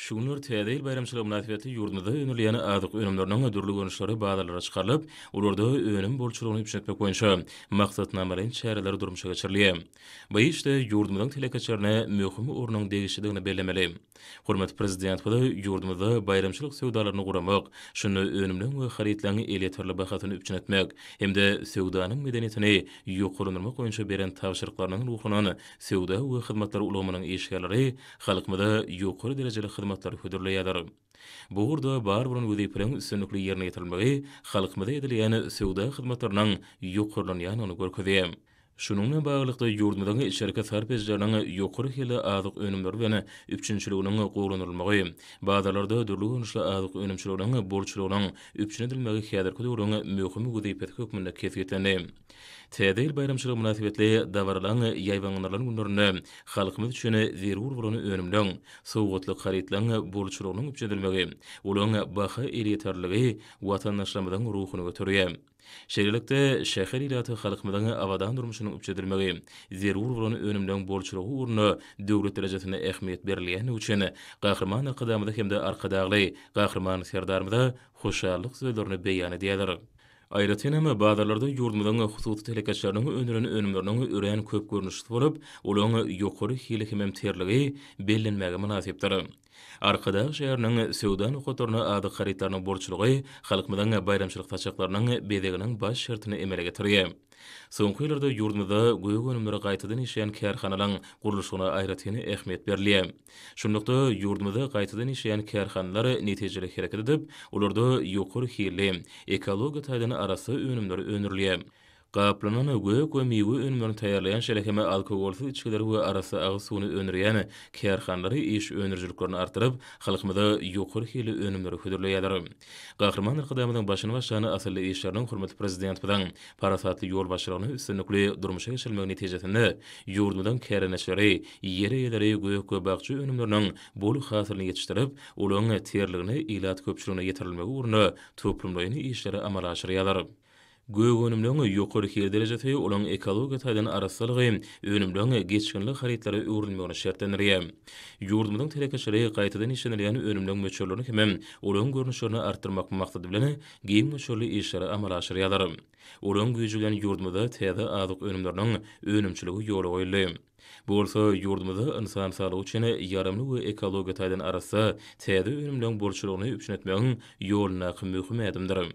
Şuňlar täzeýil bayramçylyk münasibetli ýurdumyzda öňürleýän azyk önümleriniň ödürli görnüşleri bazarlara çykarylyp, olarda önüm bolçulugyny ýükseltmek boýunça maksatnamalaryň çäreleri durmuşa geçirilýär. Bu işde ýurdumyzyň telekeçlerine möhüm urnuň degişdigini bellemeli. Hormat prezident bu ýurdumyzda bayramçylyk sowdalaryny guramak, şunu önümden we haritlaryny elýeterli bahatyny üpçünetmek hemde sowdanyň medeniýetini ýokurundyrmak boýunça beren tapşyryklarynyň ruhunyny sowda we hyzmatlar ulgamynyň eşgärleri halkymyzda ýokary derejeli hyzmatlar hödürleýär. Bu urda bar burun wezipeleň üstünlikli ýerine ýetirilmegi halkymyzda edilýän sowda hyzmatlarynyň ýokurlanýanyny görkezýär. Şununla baglanykda ýurdumyzyň içerke sarp ejleriniň ýokary hili azyk önümleri bilen üpçünçiliginiň gowranylmagy, bazarlarda dürli görnüşli azyk önümçiliginiň bolçulugynyň üpçünedilmegi häzirki döwrüň möhüm wezipet hökmünde kesgitlendi. Täzeýil bayramçylyk münasibetli dawarlaryň ýaýbanlaryň günlerinde halkymyz üçin zerur bolan önümden sowgatlyk haritlaryň bolçulugynyň üpçünedilmegi, olaryň baha elýeterligi watandaşlarymyzyň ruhuny götürýär. Şeýlelikde şäher ýaty halkymyzyň awadan durmuşynyň üpçünedilmegi, zerur bolan önümden bolçulugy urna döwlet derejesinde ähmiýet berilýäni üçin gahrman ykdamda hemde arkadagly gahrman serdarmyda hoşallyk sözlerini beýan edýärler. Aýratynamy bazarlarda ýurdumyzyň hususy telekeçleriniň önürini önümleriniň ören köp görnüşli bolup, olaryň ýokary hili hemem terligi bellenmäge münasipdir. Arkadag şäheriniň sowda nukatlaryna adyk haritlarynyň bolçulugy halkymyzyň bayramçylyk taçaklarynyň bedeginiň baş şertini emele getirýär. Soňky ýyllarda ýurdumyzda göýe önümleri gaýtadan işleýän kärhanalaryň guruluşyna aýratyny ähmiýet berilýär. Şundakda ýurdumyzda gaýtadan işleýän kärhanalar netijeli hereket edip, ularda ýokary hili ekologiýa taýdany arasy önümleri öňürilýär. Gaplanan göýek we mewe önümlerini taýýarlaýan şerekeme alkogolsuz içkileri we arasy agy suwuny öňürýän kärhanalary iş öňürjüliklerini artyryp, halkymyzda ýokary hili önümleri hödürleýärler. Gahrman ykdamynyň başyny başlany asly işleriniň hormatly prezident bilen parasatly ýol başlygyny üstünlikli durmuşa geçirilmegi netijesinde ýurdumyzyň käreneçleri, ýere ýeleri göýek we bagçy önümleriniň bol hasylyny ýetişdirip, olaryň terligini ilat köpçüligine ýetirilmegi urna toplumdaýyny işleri amala aşyrýarlar. Göýek önümden ýokary hili derejesi olaň ekologiýa taýdan arasylygy önümden geçkinlik haritlary öwrülmegini şertlendirýär. Ýurdumyzyň telekeçleri gaýtadan işlenilýän önümden möçürlerini hemem olaň görnüşlerini artdyrmak maksady bilen giň möçürli işleri amala aşyrýarlar. Olaň güýjülen ýurdumyzda täze azyk önümleriniň önümçiligi ýola goýuldy. Bolsa ýurdumyzda insan saglygy üçin ýaramly we ekologiýa taýdan arasy täze önümden bolçulugyny üpçünetmegiň ýoluna möhüm adymdyr.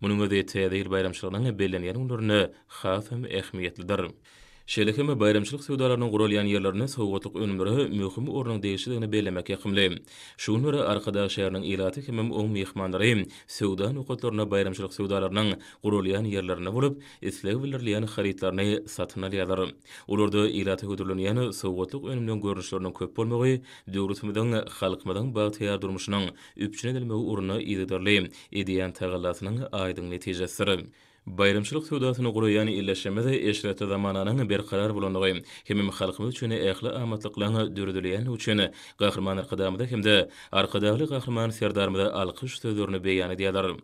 Munyň özi täzeýil bayramçylygynyň bellenýän günlerini has hem ähmiýetlidir. Şeýlekeme bayramçylyk sowdalarynyň gurulýan ýerlerine sowgatlyk önümleri möhüm urnuň degişdigini bellemek ýakymly. Şuňlara arkadag şäheriniň ilaty hemem oň mehmandary sowda nukatlaryna bayramçylyk sowdalarynyň gurulýan ýerlerine bolup, isleg bildirilýän haritlaryny satyn alýarlar. Olarda ilaty hödürlenýän sowgatlyk önümden görnüşleriniň köp bolmagy, döwletimizden halkymyzyň bagtyar durmuşynyň üpçünedilmegi uruna ýygydarly edýän tagallasynyň aýdyň netijesidir. Bayramçylyk sowdasyny guraýan illeşmede eşrete zamananyň berkarar bolanlygy hemem halkymyz üçin ähli amatlyklaryny döredilýän üçin gahrman ykdamda hemde arkadagly gahrman serdarmyda alkyş sözlerini beýan edýärler.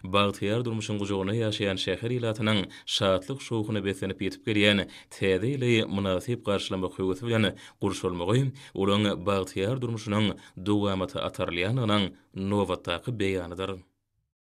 Bagtyar durmuşyň gujogyna ýaşaýan şäher ýylatynyň şatlyk şowkyna beslenip ýetip gelýän täzeýili münasip garşylamak höwesi bilen gurşulmagy olaň bagtyar durmuşynyň dowamaty atarlýanynyň nowatdaky beýanydyr.